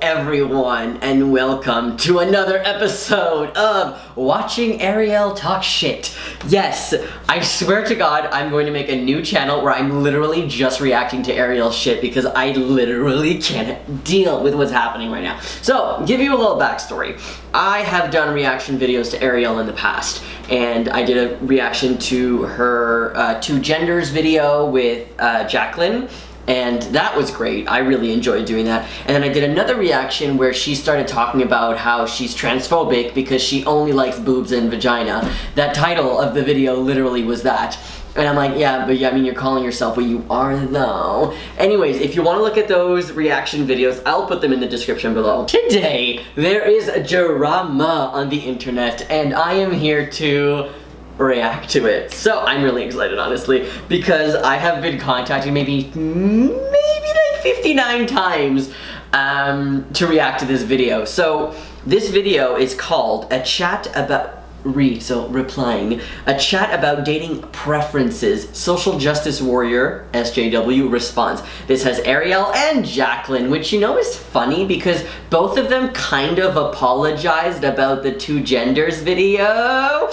everyone, and welcome to another episode of Watching Arielle Talk Shit. Yes, I swear to God, I'm going to make a new channel where I'm literally just reacting to Arielle's shit because I literally can't deal with what's happening right now. So, give you a little backstory. I have done reaction videos to Arielle in the past, and I did a reaction to her Two Genders video with Jacqueline. And that was great. I really enjoyed doing that. And then I did another reaction where she started talking about how she's transphobic because she only likes boobs and vagina. That title of the video literally was that. And I'm like, yeah, but I mean, you're calling yourself what you are though. Anyways, if you want to look at those reaction videos, I'll put them in the description below. Today, there is a drama on the internet, and I am here to react to it. So I'm really excited, honestly, because I have been contacted maybe like 59 times to react to this video. So this video is called A Chat About replying. A chat about dating preferences. Social justice warrior, SJW, response. This has Arielle and Jacqueline, which you know is funny because both of them kind of apologized about the Two Genders video.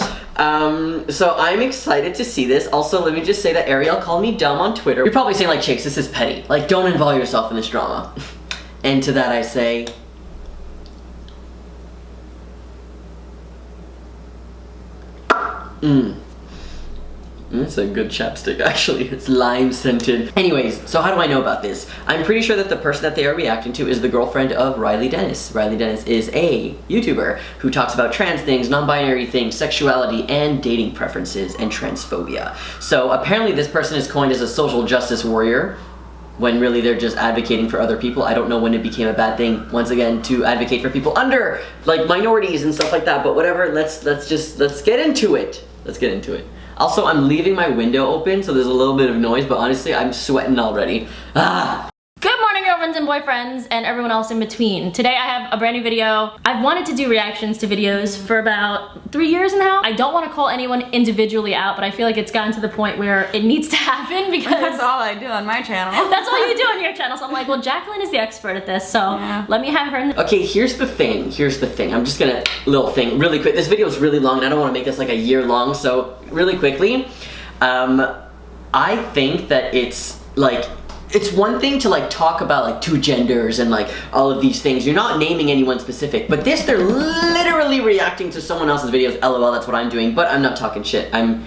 So I'm excited to see this. Also, let me just say that Arielle called me dumb on Twitter. You're probably saying like, Chase, this is petty. Like, don't involve yourself in this drama. And to that I say, it's a good chapstick, actually. It's lime scented. Anyways, so how do I know about this? I'm pretty sure that the person that they are reacting to is the girlfriend of Riley Dennis. Riley Dennis is a YouTuber who talks about trans things, non-binary things, sexuality, and dating preferences, and transphobia. So apparently this person is coined as a social justice warrior, when really they're just advocating for other people. I don't know when it became a bad thing, once again, to advocate for people under, like, minorities and stuff like that, but whatever, let's get into it. Let's get into it. Also, I'm leaving my window open, so there's a little bit of noise, but honestly, I'm sweating already. Ah! Good morning, girlfriends and boyfriends, and everyone else in between. Today I have a brand new video. I've wanted to do reactions to videos for about 3 years now. I don't want to call anyone individually out, but I feel like it's gotten to the point where it needs to happen because that's all I do on my channel. That's all you do on your channel. So I'm like, well, Jacqueline is the expert at this, so let me have her in the Okay, here's the thing. I'm just gonna, little thing, really quick. This video is really long, and I don't want to make this like a year long, so really quickly. I think that it's like, it's one thing to like talk about like two genders and like all of these things. You're not naming anyone specific, but this, they're literally reacting to someone else's videos. LOL, that's what I'm doing, but I'm not talking shit. I'm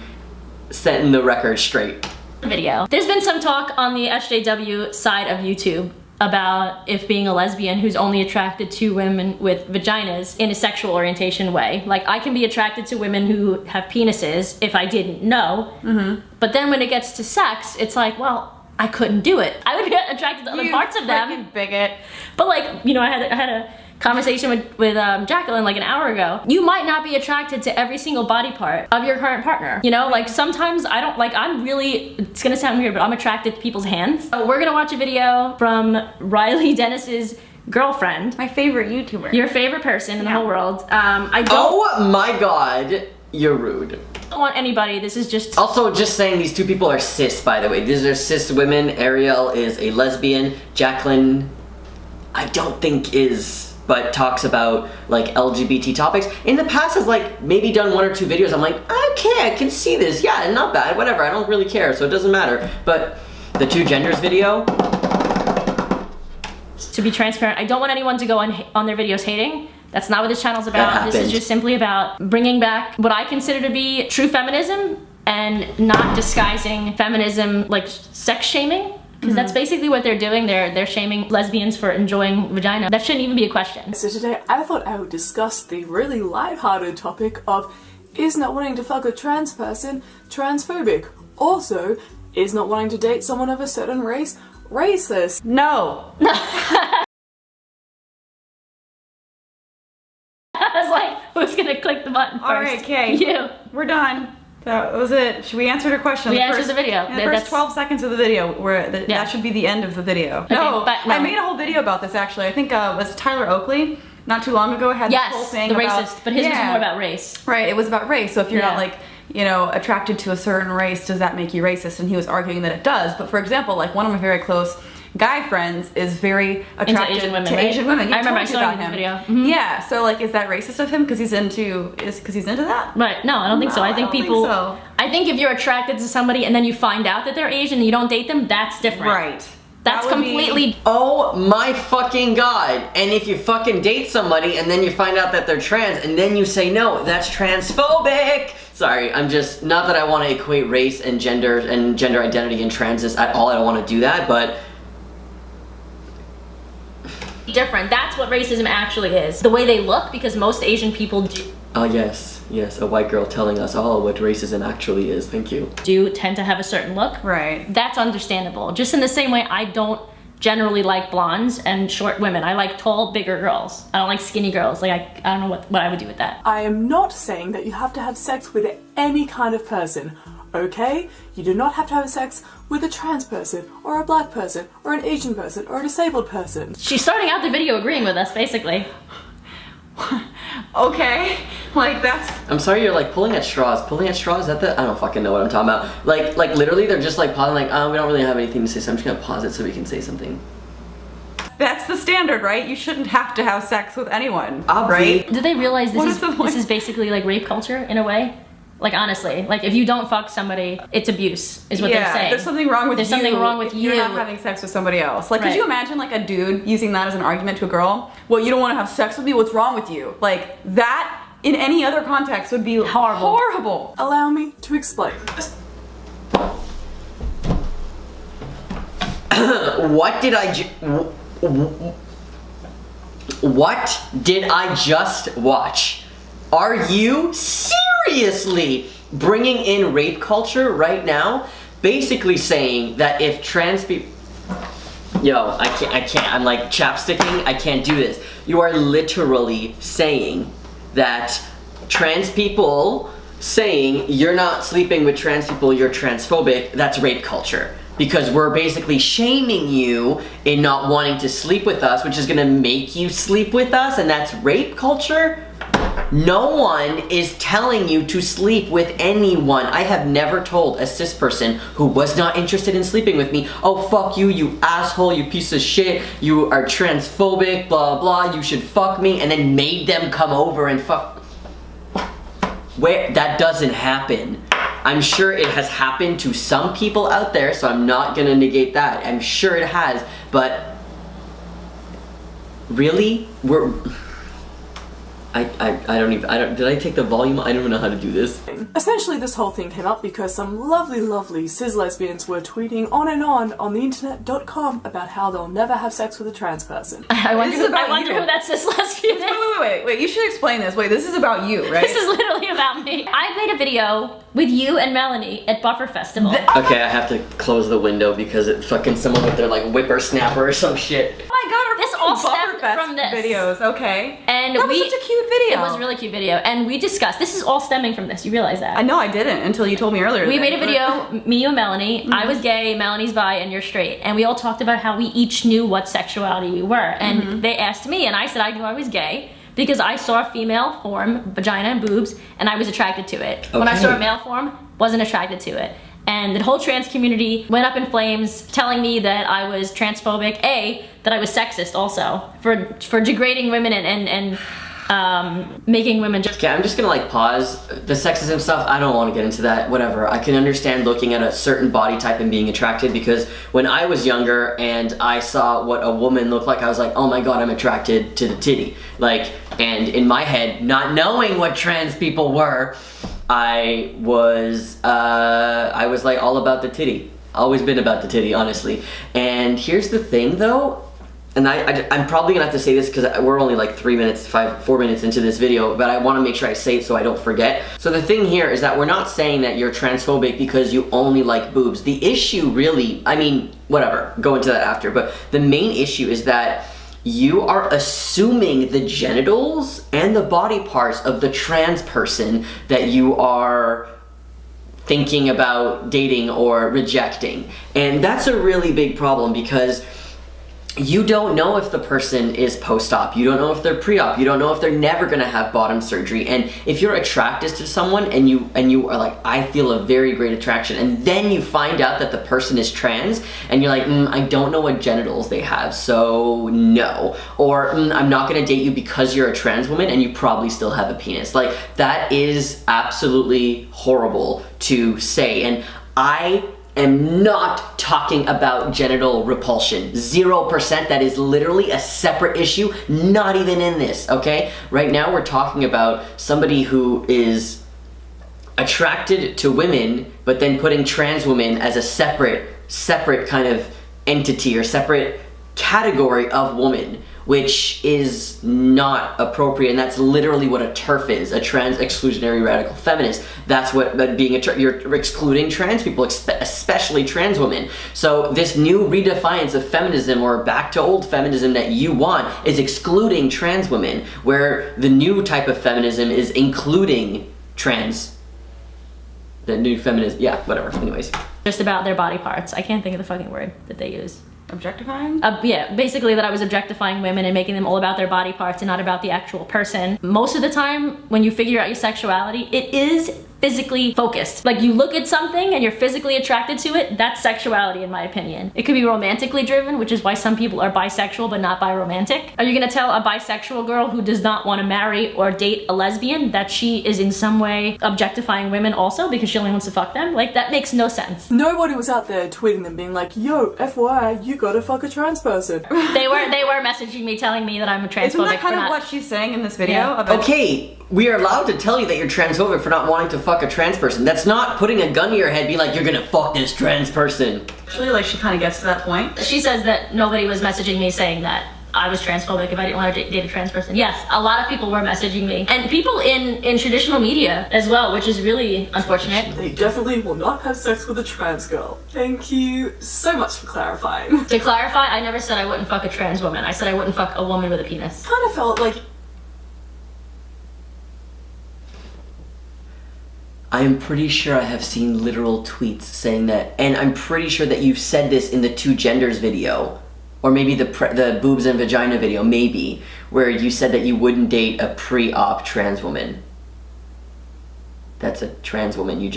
setting the record straight. Video. There's been some talk on the SJW side of YouTube about if being a lesbian who's only attracted to women with vaginas in a sexual orientation way. Like, I can be attracted to women who have penises if I didn't know, but then when it gets to sex, it's like, well, I couldn't do it. I would get attracted to other parts of them. You bigot. But like, you know, I had a conversation with Jacqueline like an hour ago. You might not be attracted to every single body part of your current partner. You know, like sometimes I don't, like I'm really, it's gonna sound weird, but I'm attracted to people's hands. So we're gonna watch a video from Riley Dennis's girlfriend. My favorite YouTuber. Your favorite person in the whole world. I don't. Oh my God, you're rude. I don't want anybody, this is just... Also, just saying, these two people are cis, by the way. These are cis women. Arielle is a lesbian. Jacqueline, I don't think is, but talks about like LGBT topics. In the past has like maybe done 1 or 2 videos. I'm like, okay, I can see this. Yeah, not bad, whatever. I don't really care, so it doesn't matter. But the Two Genders video... To be transparent, I don't want anyone to go on their videos hating. That's not what this channel's about. This is just simply about bringing back what I consider to be true feminism and not disguising feminism like sex shaming. Because that's basically what they're doing. They're shaming lesbians for enjoying vagina. That shouldn't even be a question. So today I thought I would discuss the really lighthearted topic of, is not wanting to fuck a trans person transphobic? Also, is not wanting to date someone of a certain race racist? No. I was like, who's gonna click the button first? Alright, okay. You. We're done. That was it. Should we answer her question? We answered the video. The first 12 seconds of the video, that should be the end of the video. Okay, no, but no. I made a whole video about this actually. I think was Tyler Oakley, not too long ago, had this whole thing about... racist, but his was more about race. Right, it was about race. So if you're not like, you know, attracted to a certain race, does that make you racist? And he was arguing that it does. But for example, like one of my very close guy friends is very attracted Asian women, to right? Asian women. He I remember I told you saw about you in the him. video. Mhm. Yeah, so like, is that racist of him because he's into that? Right, no, I don't think so. I No, think I don't people, think so. I think if you're attracted to somebody and then you find out that they're Asian and you don't date them, that's different. Right. That's That would be- completely Oh my fucking god. And if you fucking date somebody and then you find out that they're trans and then you say no, that's transphobic. Sorry, I'm just, not that I want to equate race and gender identity and transness at all. I don't want to do that, but different. That's what racism actually is. The way they look, because most Asian people oh yes, a white girl telling us all what racism actually is. Thank you. do tend to have a certain look. Right. That's understandable. Just in the same way I don't generally like blondes and short women. I like tall, bigger girls. I don't like skinny girls. Like I don't know what I would do with that. I am not saying that you have to have sex with any kind of person, okay? You do not have to have sex with a trans person, or a black person, or an Asian person, or a disabled person. She's starting out the video agreeing with us, basically. Okay, like that's... I'm sorry you're like pulling at straws. Pulling at straws, is that the, I don't fucking know what I'm talking about. Like literally they're just like pausing like, we don't really have anything to say, so I'm just gonna pause it so we can say something. That's the standard, right? You shouldn't have to have sex with anyone, Obvi- right? Do they realize What this is the point? this is basically like rape culture in a way? Like honestly, like if you don't fuck somebody, it's abuse, is what they're saying. There's something wrong with There's you. something wrong with if you're you. not having sex with somebody else. Like, Right. could you imagine like a dude using that as an argument to a girl? Well, you don't want to have sex with me. What's wrong with you? Like that in any other context would be Horrible. Horrible. Allow me to explain. What did I just watch? Are you seriously bringing in rape culture right now? Basically saying that if trans people... Yo, I can't. I'm like chapsticking. I can't do this. You are literally saying that trans people saying you're not sleeping with trans people, you're transphobic, that's rape culture. Because we're basically shaming you in not wanting to sleep with us, which is gonna make you sleep with us, and that's rape culture? No one is telling you to sleep with anyone. I have never told a cis person who was not interested in sleeping with me, oh fuck you, you asshole, you piece of shit, you are transphobic, blah blah, you should fuck me, and then made them come over and fuck. Where that doesn't happen. I'm sure it has happened to some people out there, so I'm not gonna negate that. I'm sure it has, but really? Did I take the volume? I don't even know how to do this. Essentially, this whole thing came up because some lovely cis lesbians were tweeting on the internet.com about how they'll never have sex with a trans person. I wonder, This is about I wonder you. who that cis lesbian is. Wait. You should explain this. Wait, this is about you, right? This is literally about me. I made a video with you and Melanie at Buffer Festival. Okay, I have to close the window because it fucking someone with their like whippersnapper or some shit. Oh my god, our This all stemmed Bufferfest from this. videos, okay? And that was such a cute video. It was a really cute video, and we discussed. This is all stemming from this. You realize that? I know I didn't until you told me earlier. We today, made a but- video, me, you, and Melanie. I was gay, Melanie's bi, and you're straight. And we all talked about how we each knew what sexuality we were. And they asked me, and I said I knew I was gay because I saw a female form, vagina and boobs, and I was attracted to it. When I Okay. saw a male form, wasn't attracted to it. And the whole trans community went up in flames telling me that I was transphobic, that I was sexist also, for degrading women and making women just... Okay, I'm just gonna like pause the sexism stuff. I don't want to get into that. Whatever. I can understand looking at a certain body type and being attracted, because when I was younger and I saw what a woman looked like, I was like, oh my god, I'm attracted to the titty. Like, and in my head, not knowing what trans people were, I was like all about the titty. Always been about the titty, honestly. And here's the thing though, and I'm probably gonna have to say this because we're only like 4 minutes into this video, but I want to make sure I say it so I don't forget. So the thing here is that we're not saying that you're transphobic because you only like boobs. The issue really, I mean, whatever, go into that after, but the main issue is that you are assuming the genitals and the body parts of the trans person that you are thinking about dating or rejecting. And that's a really big problem because you don't know if the person is post-op, you don't know if they're pre-op, you don't know if they're never gonna have bottom surgery. And if you're attracted to someone and you are like, I feel a very great attraction, and then you find out that the person is trans, and you're like, I don't know what genitals they have, so no. Or I'm not gonna date you because you're a trans woman and you probably still have a penis. Like, that is absolutely horrible to say. And I am not talking about genital repulsion. 0%. That is literally a separate issue, not even in this, okay? Right now we're talking about somebody who is attracted to women, but then putting trans women as a separate kind of entity or separate category of woman, which is not appropriate. And that's literally what a TERF is, a trans exclusionary radical feminist. That's what being a TERF, you're excluding trans people, especially trans women. So this new redefiance of feminism, or back to old feminism that you want, is excluding trans women, where the new type of feminism is including trans. The new feminism, yeah, whatever, anyways. Just about their body parts. I can't think of the fucking word that they use. Objectifying? Yeah, basically that I was objectifying women and making them all about their body parts and not about the actual person. Most of the time, when you figure out your sexuality, it is physically focused. Like, you look at something and you're physically attracted to it, that's sexuality in my opinion. It could be romantically driven, which is why some people are bisexual but not biromantic. Are you gonna tell a bisexual girl who does not want to marry or date a lesbian that she is in some way objectifying women also because she only wants to fuck them? Like, that makes no sense. Nobody was out there tweeting them being like, yo, FYI, you gotta fuck a trans person. They were messaging me telling me that I'm a transphobic. Isn't that kind for of not... what she's saying in this video? Yeah. About Okay, we are allowed to tell you that you're transphobic for not wanting to fuck a trans person. That's not putting a gun to your head being like, you're gonna fuck this trans person. Actually, like, she kind of gets to that point. She says that nobody was messaging me saying that I was transphobic if I didn't want to date a trans person. Yes, a lot of people were messaging me. And people in traditional media as well, which is really unfortunate. They definitely will not have sex with a trans girl. Thank you so much for clarifying. To clarify, I never said I wouldn't fuck a trans woman. I said I wouldn't fuck a woman with a penis. Kind of felt like I am pretty sure I have seen literal tweets saying that, and I'm pretty sure that you've said this in the two genders video, or maybe the boobs and vagina video, maybe, where you said that you wouldn't date a pre-op trans woman. That's a trans woman. You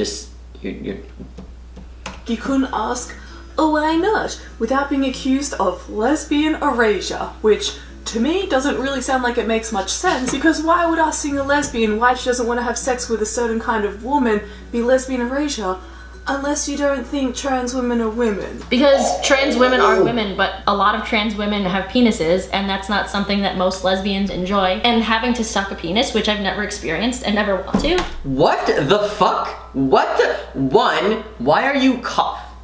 couldn't ask, oh, why not, without being accused of lesbian erasure, which to me doesn't really sound like it makes much sense, because why would asking a lesbian why she doesn't want to have sex with a certain kind of woman be lesbian erasure, unless you don't think trans women are women? Because trans women are women, but a lot of trans women have penises, and that's not something that most lesbians enjoy. And having to suck a penis, which I've never experienced and never want to. What the fuck? What the? One, why are you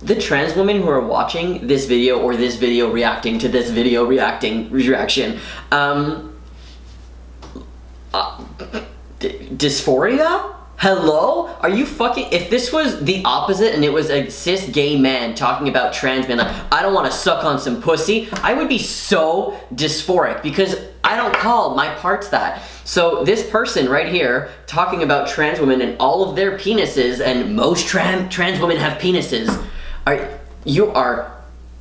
the trans women who are watching this video or this video reacting to this video reaction, dysphoria? Hello? Are you fucking, if this was the opposite and it was a cis gay man talking about trans men, like, I don't want to suck on some pussy, I would be so dysphoric because I don't call my parts that. So this person right here talking about trans women and all of their penises, and most trans women have penises, you are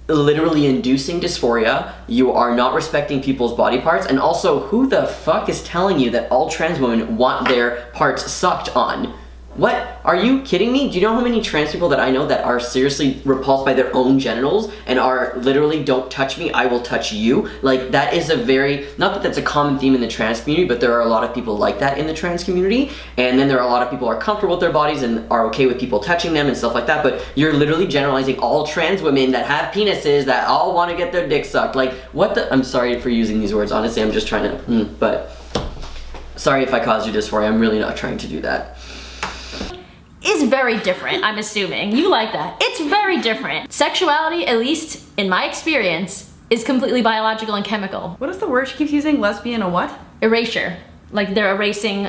literally inducing dysphoria, you are not respecting people's body parts, and also, who the fuck is telling you that all trans women want their parts sucked on? What? Are you kidding me? Do you know how many trans people that I know that are seriously repulsed by their own genitals and are literally, don't touch me, I will touch you? Like, that is a very, not that that's a common theme in the trans community, but there are a lot of people like that in the trans community. And then there are a lot of people who are comfortable with their bodies and are okay with people touching them and stuff like that. But you're literally generalizing all trans women that have penises that all want to get their dick sucked. Like, what the? I'm sorry for using these words. Honestly, I'm just trying to, but sorry if I caused you dysphoria. I'm really not trying to do that. Is very different, I'm assuming. You like that. It's very different. Sexuality, at least in my experience, is completely biological and chemical. What is the word she keeps using? Lesbian or what? Erasure. Like, they're erasing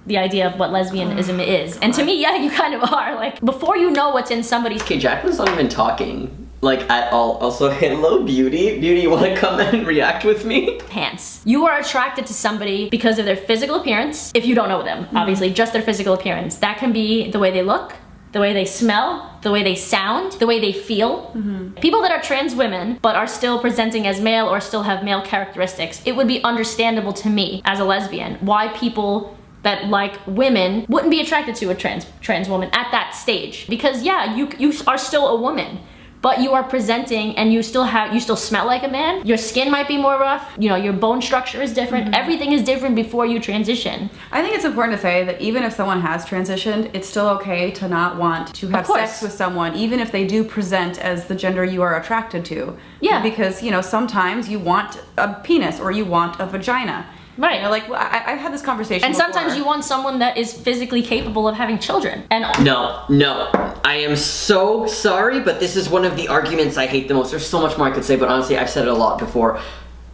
the idea of what lesbianism is. And to me, yeah, you kind of are. Like, before you know what's in somebody's... Okay, Jacqueline's not even talking. Like, at all. Also, hello, Beauty. Beauty, you want to come and react with me? Pants. You are attracted to somebody because of their physical appearance, if you don't know them, obviously, just their physical appearance. That can be the way they look, the way they smell, the way they sound, the way they feel. People that are trans women but are still presenting as male or still have male characteristics, it would be understandable to me as a lesbian why people that like women wouldn't be attracted to a trans woman at that stage. Because yeah, you are still a woman, but you are presenting and you still smell like a man. Your skin might be more rough, you know, your bone structure is different. Everything is different before you transition. I think it's important to say that even if someone has transitioned, it's still okay to not want to have sex with someone, even if they do present as the gender you are attracted to. Yeah. Because, you know, sometimes you want a penis or you want a vagina. Right. You know, like I've had this conversation And before. sometimes you want someone that is physically capable of having children. And No, I am so sorry, but this is one of the arguments I hate the most. There's so much more I could say, but honestly, I've said it a lot before.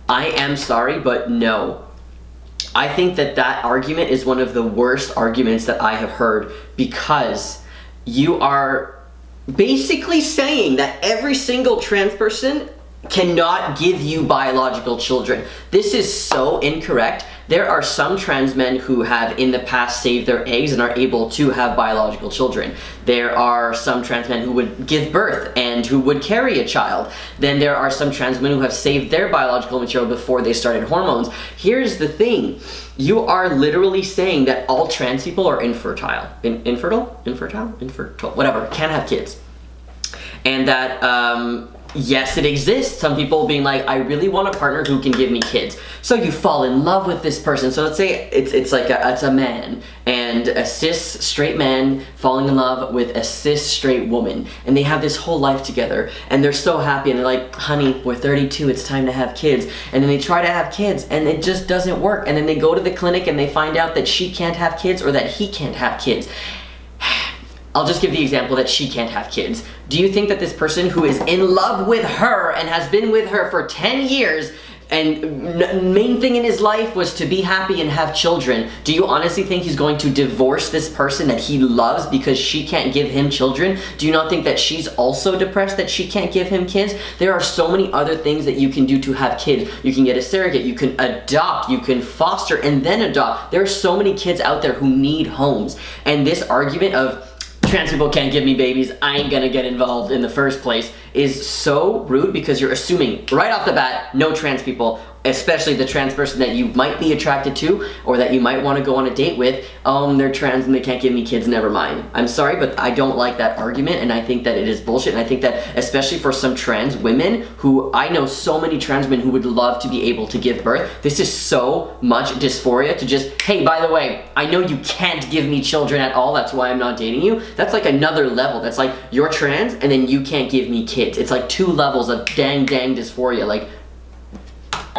I am sorry, but no. I think that argument is one of the worst arguments that I have heard, because you are basically saying that every single trans person cannot give you biological children. This is so incorrect. There are some trans men who have in the past saved their eggs and are able to have biological children. There are some trans men who would give birth and who would carry a child. Then there are some trans men who have saved their biological material before they started hormones. Here's the thing. You are literally saying that all trans people are infertile. Infertile, whatever, can't have kids. And that, yes, it exists. Some people being like, I really want a partner who can give me kids. So you fall in love with this person. So let's say it's a man, and a cis straight man falling in love with a cis straight woman, and they have this whole life together, and they're so happy, and they're like, honey, we're 32, it's time to have kids. And then they try to have kids, and it just doesn't work. And then they go to the clinic, and they find out that she can't have kids, or that he can't have kids. I'll just give the example that she can't have kids. Do you think that this person who is in love with her and has been with her for 10 years and main thing in his life was to be happy and have children, do you honestly think he's going to divorce this person that he loves because she can't give him children? Do you not think that she's also depressed that she can't give him kids? There are so many other things that you can do to have kids. You can get a surrogate, you can adopt, you can foster and then adopt. There are so many kids out there who need homes. And this argument of trans people can't give me babies, I ain't gonna get involved in the first place, is so rude, because you're assuming right off the bat no trans people, especially the trans person that you might be attracted to or that you might want to go on a date with, they're trans and they can't give me kids, never mind. I'm sorry, but I don't like that argument, and I think that it is bullshit. And I think that especially for some trans women, who I know so many trans women who would love to be able to give birth, this is so much dysphoria to just, hey, by the way, I know you can't give me children at all, that's why I'm not dating you. That's like another level. That's like, you're trans and then you can't give me kids. It's like 2 levels of dang dysphoria. Like,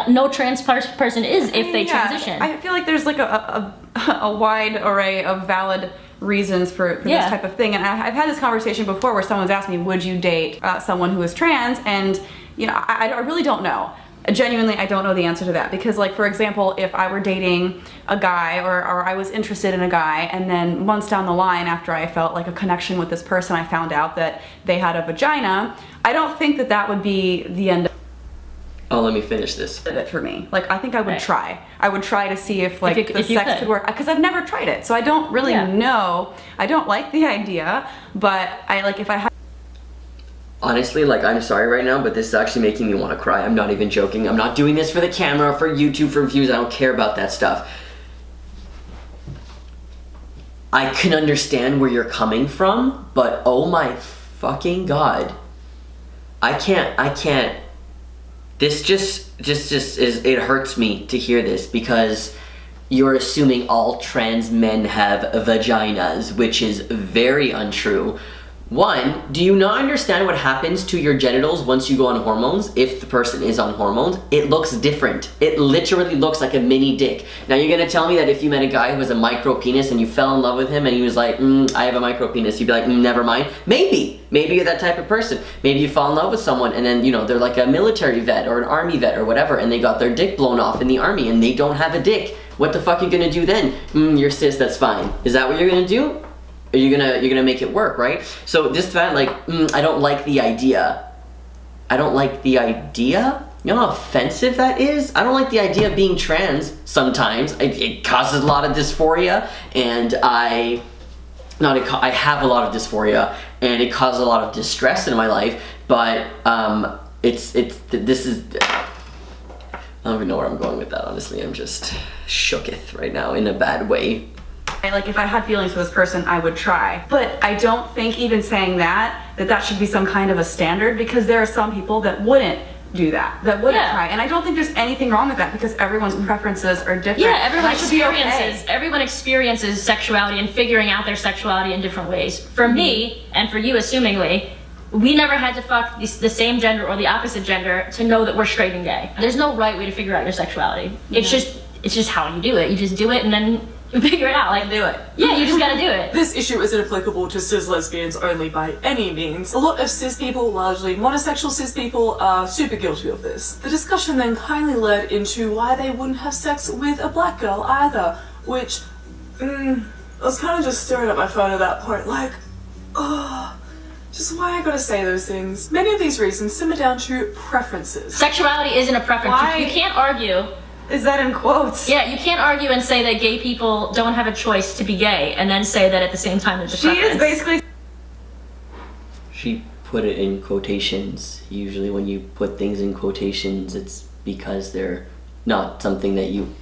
no trans person is if they transition. I feel like there's like a wide array of valid reasons for this type of thing. And I've had this conversation before where someone's asked me, would you date someone who is trans? And, you know, I really don't know. Genuinely, I don't know the answer to that, because, like, for example, if I were dating a guy or I was interested in a guy, and then months down the line after I felt like a connection with this person, I found out that they had a vagina, I don't think that that would be the end oh, let me finish this. of it for me. Like, I think I would try. I would try to see if, like, the sex could work, because I've never tried it, so I don't really know. I don't like the idea, but I, like, if I had... Honestly, like, I'm sorry right now, but this is actually making me want to cry. I'm not even joking. I'm not doing this for the camera, for YouTube, for views. I don't care about that stuff. I can understand where you're coming from, but oh my fucking god. I can't. This just is, it hurts me to hear this, because you're assuming all trans men have vaginas, which is very untrue. One, do you not understand what happens to your genitals once you go on hormones? If the person is on hormones, it looks different. It literally looks like a mini dick. Now you're gonna tell me that if you met a guy who has a micro penis and you fell in love with him and he was like, I have a micro penis, you'd be like, never mind. Maybe you're that type of person. Maybe you fall in love with someone and then, you know, they're like a military vet or an army vet or whatever, and they got their dick blown off in the army and they don't have a dick. What the fuck are you gonna do then? You're cis, that's fine. Is that what you're gonna do? You're gonna make it work, right? So this fact, like, I don't like the idea. I don't like the idea? You know how offensive that is? I don't like the idea of being trans sometimes. It causes a lot of dysphoria, and I I have a lot of dysphoria, and it causes a lot of distress in my life, but this is, I don't even know where I'm going with that, honestly. I'm just shooketh right now in a bad way. Like, if I had feelings for this person, I would try. But I don't think even saying that should be some kind of a standard, because there are some people that wouldn't do that wouldn't try. And I don't think there's anything wrong with that, because everyone's preferences are different. Yeah, everyone experiences sexuality and figuring out their sexuality in different ways. For me, and for you assumingly, we never had to fuck the same gender or the opposite gender to know that we're straight and gay. There's no right way to figure out your sexuality. It's just how you do it. You just do it and then figure it out. Like, do it. Yeah, you just gotta do it. This issue isn't applicable to cis lesbians only by any means. A lot of cis people, largely monosexual cis people, are super guilty of this. The discussion then kindly led into why they wouldn't have sex with a black girl either, which, I was kind of just staring at my phone at that point, like, just why I gotta say those things. Many of these reasons simmer down to preferences. Sexuality isn't a preference. Why? You can't argue. Is that in quotes? Yeah, you can't argue and say that gay people don't have a choice to be gay, and then say that at the same time it's a preference. She is basically... She put it in quotations. Usually when you put things in quotations, it's because they're not something that you...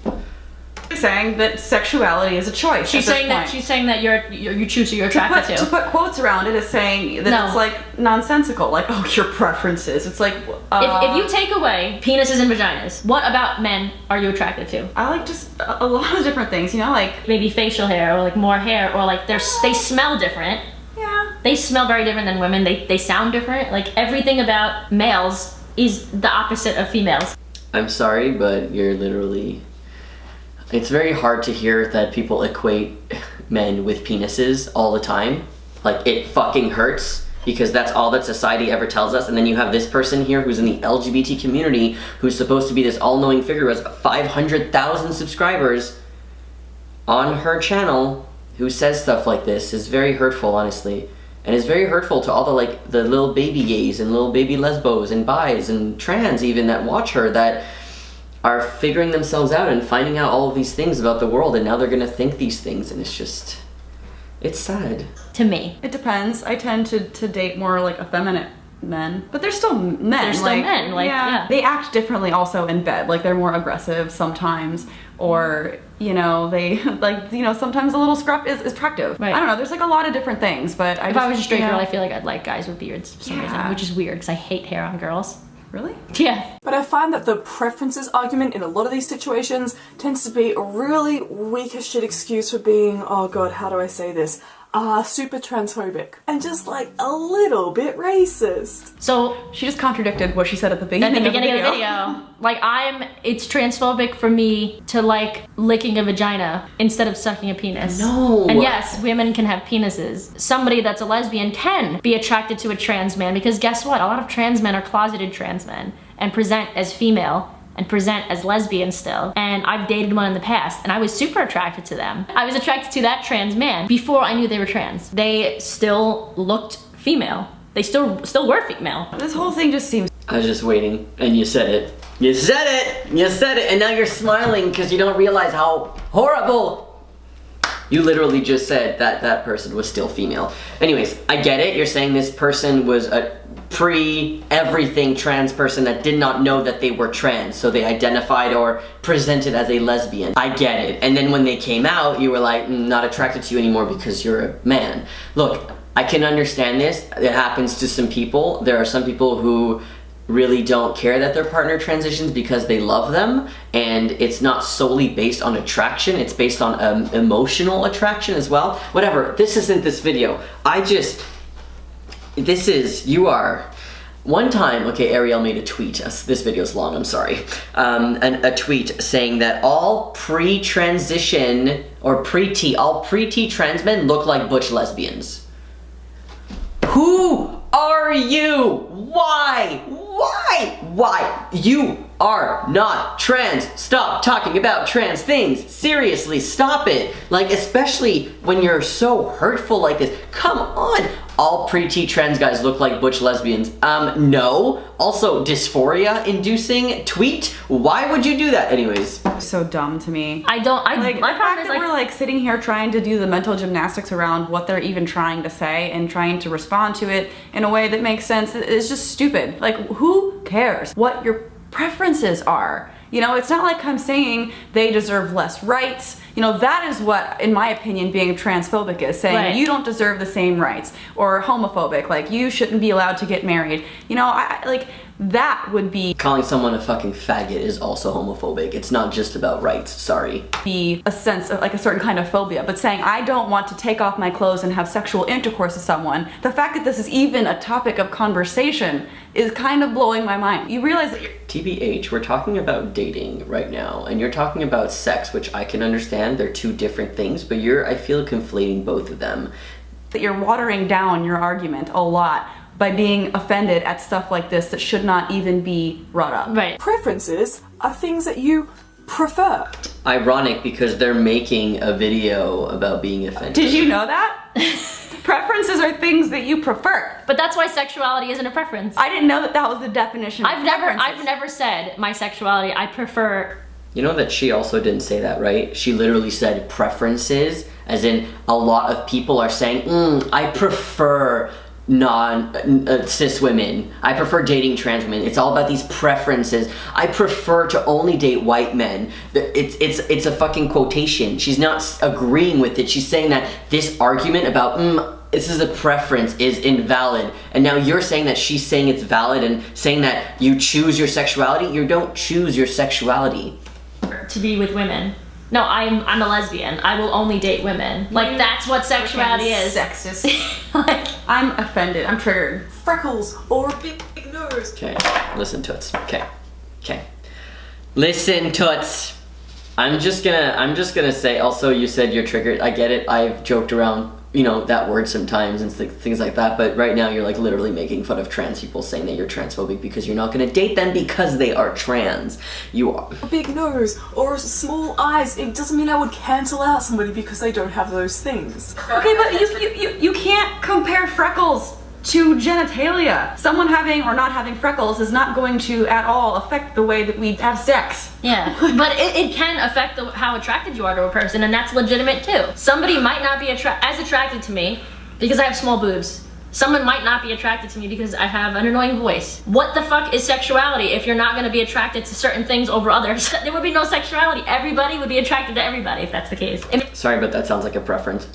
saying that sexuality is a choice. She's saying that you choose who you're attracted to. To put quotes around it is saying that it's like nonsensical. Like, oh, your preferences. It's like if you take away penises and vaginas, what about men are you attracted to? I like just a lot of different things. You know, like maybe facial hair, or like more hair, or like they smell different. Yeah. They smell very different than women. They sound different. Like, everything about males is the opposite of females. I'm sorry, but you're literally... It's very hard to hear that people equate men with penises all the time. Like, it fucking hurts, because that's all that society ever tells us. And then you have this person here who's in the LGBT community, who's supposed to be this all-knowing figure, who has 500,000 subscribers on her channel, who says stuff like this. Is very hurtful, honestly. And it's very hurtful to all the little baby gays and little baby lesbos and bis and trans even that watch her, that are figuring themselves out and finding out all of these things about the world, and now they're gonna think these things, and it's just, it's sad. To me. It depends. I tend to date more like effeminate men, but they're still men. They're still men, like, yeah. They act differently also in bed, like they're more aggressive sometimes, or, you know, they, like, you know, sometimes a little scruff is attractive. Right. I don't know, there's like a lot of different things, but if I was a straight girl, I feel like I'd like guys with beards for some reason, which is weird, because I hate hair on girls. Really? Yeah. But I find that the preferences argument in a lot of these situations tends to be a really weak as shit excuse for being, oh god, how do I say this? Super transphobic. And just like a little bit racist. So she just contradicted what she said at the beginning, of the video. Like, it's transphobic for me to like licking a vagina instead of sucking a penis. No. And yes, women can have penises. Somebody that's a lesbian can be attracted to a trans man, because guess what? A lot of trans men are closeted trans men and present as female and present as lesbian still. And I've dated one in the past, and I was super attracted to them. I was attracted to that trans man before I knew they were trans. They still looked female. They still were female. This whole thing just seems... I was just waiting, and you said it. You said it! You said it, and now you're smiling because you don't realize how horrible. You literally just said that person was still female. Anyways, I get it. You're saying this person was a pre-everything trans person that did not know that they were trans, so they identified or presented as a lesbian. I get it. And then when they came out, you were like, not attracted to you anymore because you're a man. Look, I can understand this. It happens to some people. There are some people who really don't care that their partner transitions because they love them, and it's not solely based on attraction, it's based on emotional attraction as well. Whatever, this isn't this video. You are. One time, okay, Arielle made a tweet, this video's long, I'm sorry, a tweet saying that all pre-transition, or all pre-T trans men look like butch lesbians. Who are you? Why? You are not trans. Stop talking about trans things. Seriously, stop it. Like, especially when you're so hurtful like this. Come on. All pre-T trans guys look like butch lesbians. No. Also, dysphoria-inducing tweet? Why would you do that? Anyways. So dumb to me. I don't, I, Like, my the problem fact is that like, we're like sitting here trying to do the mental gymnastics around what they're even trying to say and trying to respond to it in a way that makes sense is just stupid. Like, who cares what your preferences are? You know, it's not like I'm saying they deserve less rights. You know, that is what, in my opinion, being transphobic is, saying Right. you don't deserve the same rights. Or homophobic, like you shouldn't be allowed to get married. You know, like that would be Calling someone a fucking faggot is also homophobic. It's not just about rights, sorry. a sense of like a certain kind of phobia, but saying I don't want to take off my clothes and have sexual intercourse with someone, the fact that this is even a topic of conversation is kind of blowing my mind. You realize that TBH, we're talking about dating right now, and you're talking about sex, which I can understand, they're two different things, but I feel, conflating both of them. you're watering down your argument a lot by being offended at stuff like this that should not even be brought up. right. Preferences are things that you prefer. Ironic, because they're making a video about being offended. Did you know that? Preferences are things that you prefer. But that's why sexuality isn't a preference. I didn't know that that was the definition of I've preferences. never said my sexuality. I prefer. You know that she also didn't say that, right? She literally said preferences, as in a lot of people are saying, I prefer cis women. I prefer dating trans women. It's all about these preferences. I prefer to only date white men. It's a fucking quotation. She's not agreeing with it. She's saying that this argument about this is a preference is invalid. And now you're saying that she's saying it's valid and saying that you choose your sexuality. You don't choose your sexuality. To be with women. No, I'm a lesbian. I will only date women. Like, that's what sexuality is. Sexist. Like, I'm offended. I'm triggered. Freckles or a big nose. Okay, listen, Toots. Okay. Listen, Toots. I'm just gonna say, also, you said you're triggered. I get it. I've joked around, that word sometimes and things like that, but right now you're like literally making fun of trans people, saying that you're transphobic because you're not gonna date them because they are trans. You are. A big nose or small eyes. It doesn't mean I would cancel out somebody because they don't have those things. Okay, but you can't compare freckles to genitalia. Someone having or not having freckles is not going to at all affect the way that we have sex. yeah. But it can affect how attracted you are to a person, and that's legitimate too. Somebody might not be as attracted to me because I have small boobs. Someone might not be attracted to me because I have an annoying voice. What the fuck is sexuality if you're not going to be attracted to certain things over others? There would be no sexuality. Everybody would be attracted to everybody if that's the case. It Sorry, but that sounds like a preference.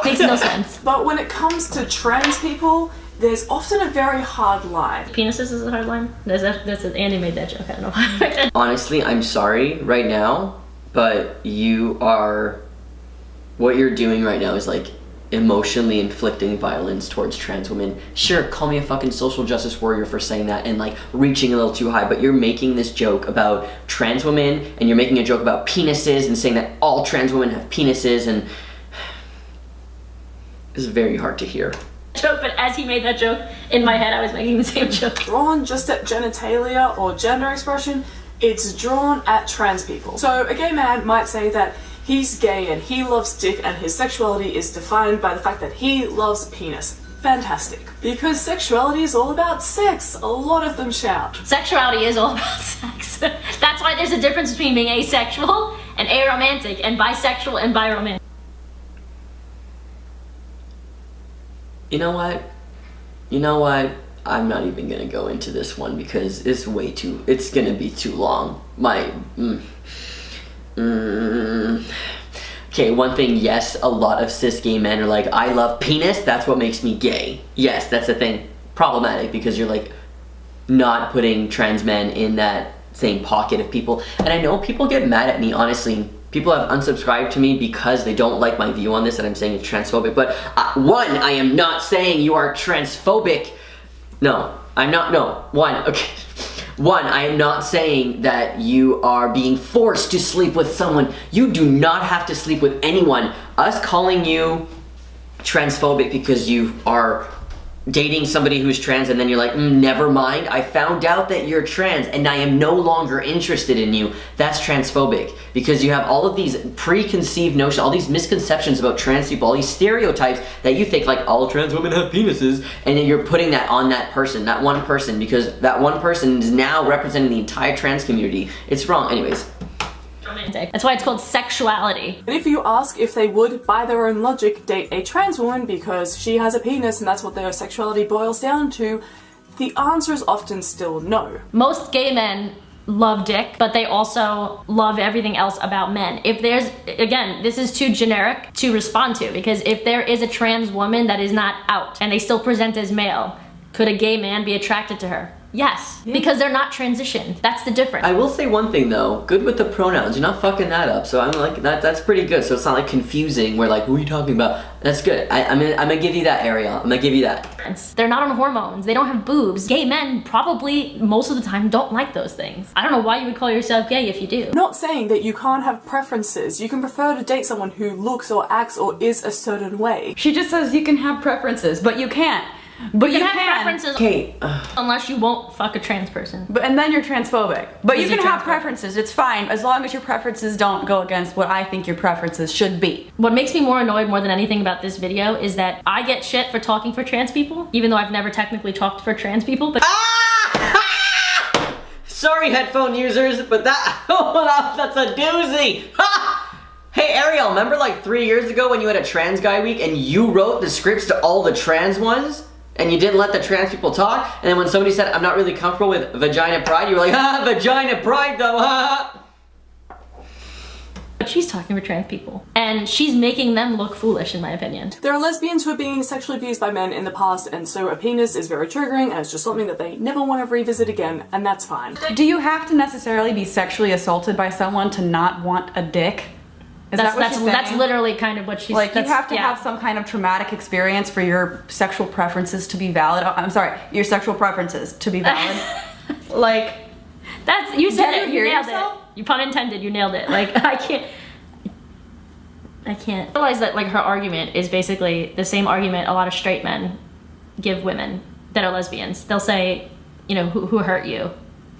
makes no sense. But when it comes to trans people, there's often a very hard line. Penises is a hard line. Andy made that joke. I don't know why I made that. Honestly, I'm sorry right now, but what you're doing right now is like emotionally inflicting violence towards trans women. Sure, call me a fucking social justice warrior for saying that and like reaching a little too high, but you're making this joke about trans women and you're making a joke about penises and saying that all trans women have penises, and it's very hard to hear. Joke, but as he made that joke, in my head I was making the same joke. Drawn just at genitalia or gender expression, it's drawn at trans people. So a gay man might say that he's gay and he loves dick and his sexuality is defined by the fact that he loves penis. Fantastic. Because sexuality is all about sex. A lot of them shout. Sexuality is all about sex. That's why there's a difference between being asexual and aromantic and bisexual and biromantic. You know what? I'm not even gonna go into this one because it's gonna be too long. Okay, one thing, yes, a lot of cis gay men are like, I love penis, that's what makes me gay. Yes, that's the thing. Problematic because you're like not putting trans men in that same pocket of people. And I know people get mad at me, honestly. People have unsubscribed to me because they don't like my view on this and I'm saying it's transphobic. But one, I am not saying you are transphobic. No, I'm not, no. One, I am not saying that you are being forced to sleep with someone. You do not have to sleep with anyone. Us calling you transphobic because you are dating somebody who's trans and then you're like, never mind, I found out that you're trans and I am no longer interested in you, that's transphobic. Because you have all of these preconceived notions, all these misconceptions about trans people, all these stereotypes that you think like all trans women have penises, and then you're putting that on that person, that one person, because that one person is now representing the entire trans community. It's wrong. Anyways. That's why it's called sexuality. And if you ask if they would, by their own logic, date a trans woman because she has a penis and that's what their sexuality boils down to, the answer is often still no. Most gay men love dick, but they also love everything else about men. If there's, again, this is too generic to respond to, because if there is a trans woman that is not out and they still present as male, could a gay man be attracted to her? Yes, because they're not transitioned. That's the difference. I will say one thing though, good with the pronouns. You're not fucking that up. So I'm like, that's pretty good. So it's not like confusing. We're like, who are you talking about? That's good. I'm gonna give you that, Arielle. I'm gonna give you that. They're not on hormones. They don't have boobs. Gay men probably, most of the time, don't like those things. I don't know why you would call yourself gay if you do. Not saying that you can't have preferences. You can prefer to date someone who looks or acts or is a certain way. She just says you can have preferences, but you can't. But you have can. preferences Okay. unless you won't fuck a trans person. And then you're transphobic. But you Is he can have transphobic? preferences. It's fine as long as your preferences don't go against what I think your preferences should be. What makes me more annoyed more than anything about this video is that I get shit for talking for trans people, even though I've never technically talked for trans people, but Sorry, headphone users, but that's a doozy. Hey, Arielle, remember like 3 years ago when you had a trans guy week and you wrote the scripts to all the trans ones? And you didn't let the trans people talk? And then when somebody said, I'm not really comfortable with vagina pride, you were like, vagina pride though, But she's talking for trans people. And she's making them look foolish, in my opinion. There are lesbians who are being sexually abused by men in the past, and so a penis is very triggering and it's just something that they never want to revisit again, and that's fine. Do you have to necessarily be sexually assaulted by someone to not want a dick? Is that what she's saying? That's literally kind of what she's like, you have to yeah. have some kind of traumatic experience for your sexual preferences to be valid. I'm sorry, your sexual preferences to be valid. Like, That's, you said Did it, you hear you nailed yourself? it. You pun intended, you nailed it. Like, I can't. I realize that like her argument is basically the same argument a lot of straight men give women that are lesbians. They'll say, you know, who hurt you?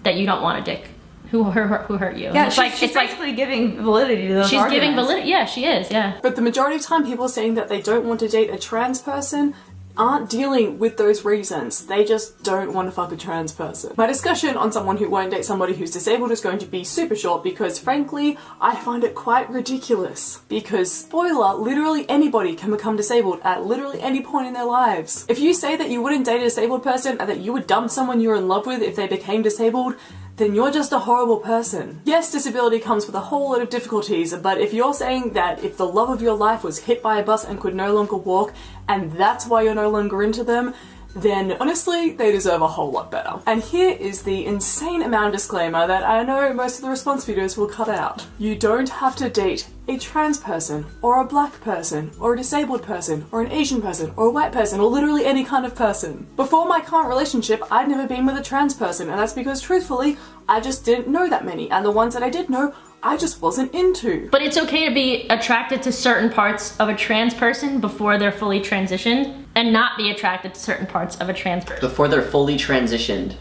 That you don't want a dick. Who hurt you? yeah, And she's basically giving validity to those she's arguments. giving validity. Yeah, she is. Yeah. But the majority of the time, people saying that they don't want to date a trans person aren't dealing with those reasons. They just don't want to fuck a trans person. My discussion on someone who won't date somebody who's disabled is going to be super short because, frankly, I find it quite ridiculous. Because, spoiler, literally anybody can become disabled at literally any point in their lives. If you say that you wouldn't date a disabled person and that you would dump someone you're in love with if they became disabled, then you're just a horrible person. Yes, disability comes with a whole lot of difficulties, but if you're saying that if the love of your life was hit by a bus and could no longer walk, and that's why you're no longer into them, then honestly, they deserve a whole lot better. And here is the insane amount of disclaimer that I know most of the response videos will cut out. You don't have to date a trans person, or a black person, or a disabled person, or an Asian person, or a white person, or literally any kind of person. Before my current relationship, I'd never been with a trans person, and that's because truthfully, I just didn't know that many, and the ones that I did know, I just wasn't into. But it's okay to be attracted to certain parts of a trans person before they're fully transitioned, and not be attracted to certain parts of a trans person. Before they're fully transitioned.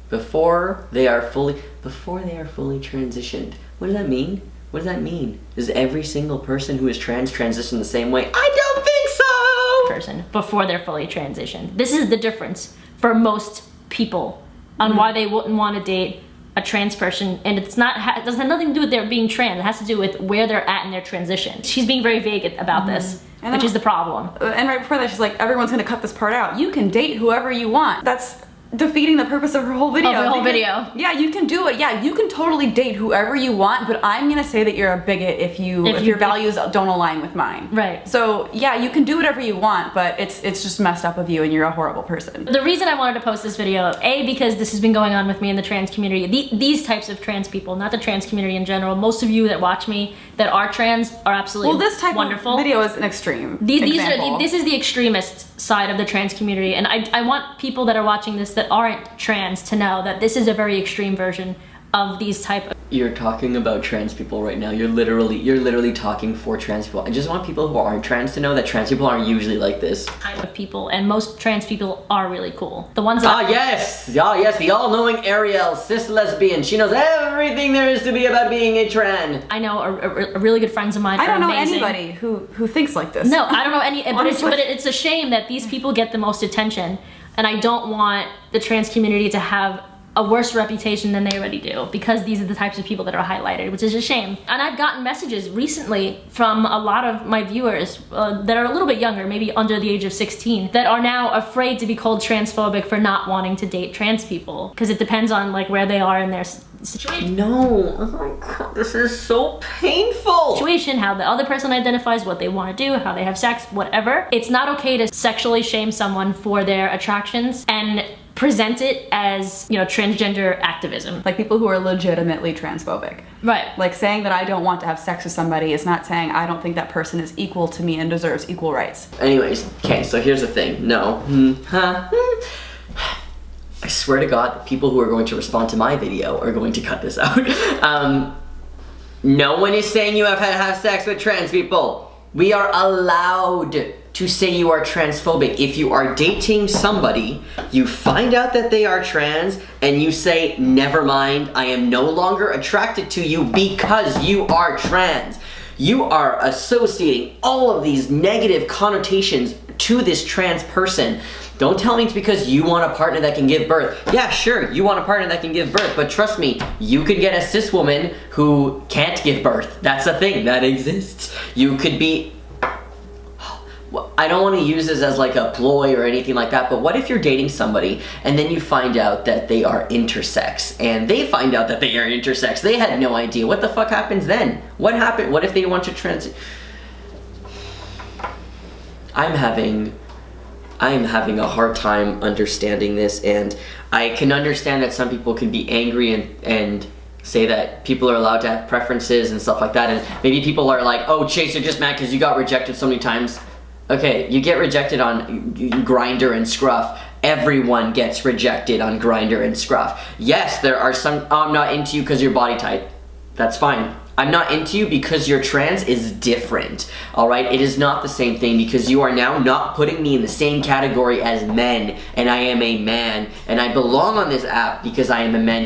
Before they are fully transitioned. What does that mean? What does that mean? Does every single person who is trans transition the same way? I don't think so! Person before they're fully transitioned. This is the difference for most people on why they wouldn't want to date a trans person, and it doesn't have nothing to do with their being trans. It has to do with where they're at in their transition. She's being very vague about this, which is the problem. And right before that, she's like, everyone's gonna cut this part out. You can date whoever you want. That's defeating the purpose of her whole video. Of the whole video. Yeah, you can do it. Yeah, you can totally date whoever you want, but I'm gonna say that you're a bigot if your values don't align with mine. Right. So yeah, you can do whatever you want, but it's just messed up of you and you're a horrible person. The reason I wanted to post this video, A, because this has been going on with me in the trans community. These types of trans people, not the trans community in general. Most of you that watch me that are trans are absolutely Well, this type wonderful. of video is an extreme This is the extremist side of the trans community, and I want people that are watching this that aren't trans to know that this is a very extreme version of these type of you're talking about trans people right now. You're literally talking for trans people. I just want people who aren't trans to know that trans people aren't usually like this. Kind of people, and most trans people are really cool. The ones that yes, the all-knowing Arielle, cis lesbian. She knows everything there is to be about being a trans. I know are really good friends of mine. I don't know amazing. anybody who thinks like this. No, I don't know any. But it's a shame that these people get the most attention, and I don't want the trans community to have a worse reputation than they already do, because these are the types of people that are highlighted, which is a shame. And I've gotten messages recently from a lot of my viewers that are a little bit younger, maybe under the age of 16, that are now afraid to be called transphobic for not wanting to date trans people, because it depends on like where they are in their situation. No, oh my god, this is so painful. Situation, how the other person identifies, what they want to do, how they have sex, whatever. It's not okay to sexually shame someone for their attractions and present it as, you know, transgender activism. Like people who are legitimately transphobic. Right. Like saying that I don't want to have sex with somebody is not saying I don't think that person is equal to me and deserves equal rights. Anyways, okay, so here's the thing. No. I swear to God, the people who are going to respond to my video are going to cut this out. No one is saying you have to have sex with trans people. We are allowed to say you are transphobic. If you are dating somebody, you find out that they are trans, and you say, never mind, I am no longer attracted to you because you are trans. You are associating all of these negative connotations to this trans person. Don't tell me it's because you want a partner that can give birth. Yeah, sure, you want a partner that can give birth, but trust me, you could get a cis woman who can't give birth. That's a thing that exists. You could be... I don't want to use this as like a ploy or anything like that, but what if you're dating somebody and then you find out that they are intersex, and they find out that they are intersex? They had no idea. What the fuck happens then? What happened? What if they want to I'm having a hard time understanding this, and I can understand that some people can be angry and say that people are allowed to have preferences and stuff like that, and maybe people are like, oh Chase, you're just mad because you got rejected so many times. Okay, you get rejected on Grindr and Scruff. Everyone gets rejected on Grindr and Scruff. Yes, there are some, oh, I'm not into you because your body type. That's fine. I'm not into you because you're trans is different, all right? It is not the same thing, because you are now not putting me in the same category as men, and I am a man, and I belong on this app because I am a man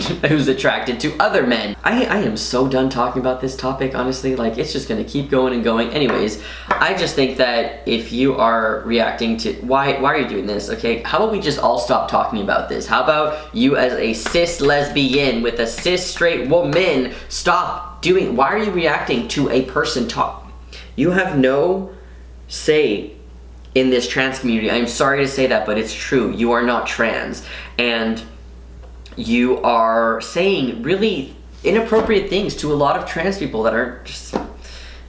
who's attracted to other men. I am so done talking about this topic, honestly. Like, it's just gonna keep going and going. Anyways, I just think that if you are reacting to, why are you doing this, okay? How about we just all stop talking about this? How about you as a cis lesbian with a cis straight woman, stop doing, why are you reacting to a person talk? You have no say in this trans community. I'm sorry to say that, but it's true. You are not trans, and you are saying really inappropriate things to a lot of trans people that are just...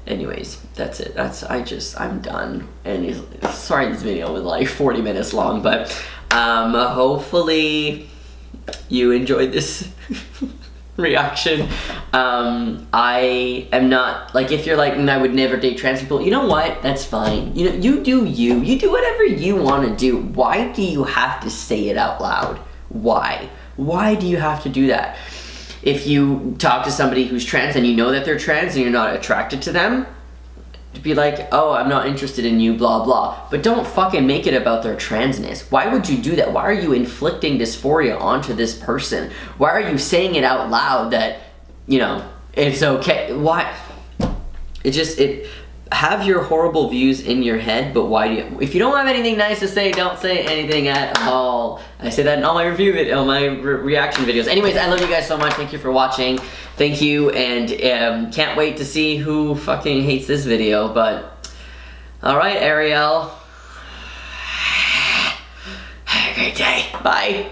Anyways, that's it. I'm done. And sorry this video was like 40 minutes long, but hopefully you enjoyed this reaction. I am not, like, if you're like, I would never date trans people, you know what, that's fine. You know, you do whatever you want to do. Why do you have to say it out loud? Why do you have to do that? If you talk to somebody who's trans and you know that they're trans and you're not attracted to them, to be like, oh, I'm not interested in you, blah blah, but don't fucking make it about their transness. Why would you do that? Why are you inflicting dysphoria onto this person? Why are you saying it out loud that, you know, it's okay? Why? Have your horrible views in your head, but why do you, if you don't have anything nice to say, don't say anything at all. I say that in all my reaction videos. Anyways, I love you guys so much. Thank you for watching. Thank you, and can't wait to see who fucking hates this video, but alright, Arielle. Have a great day. Bye.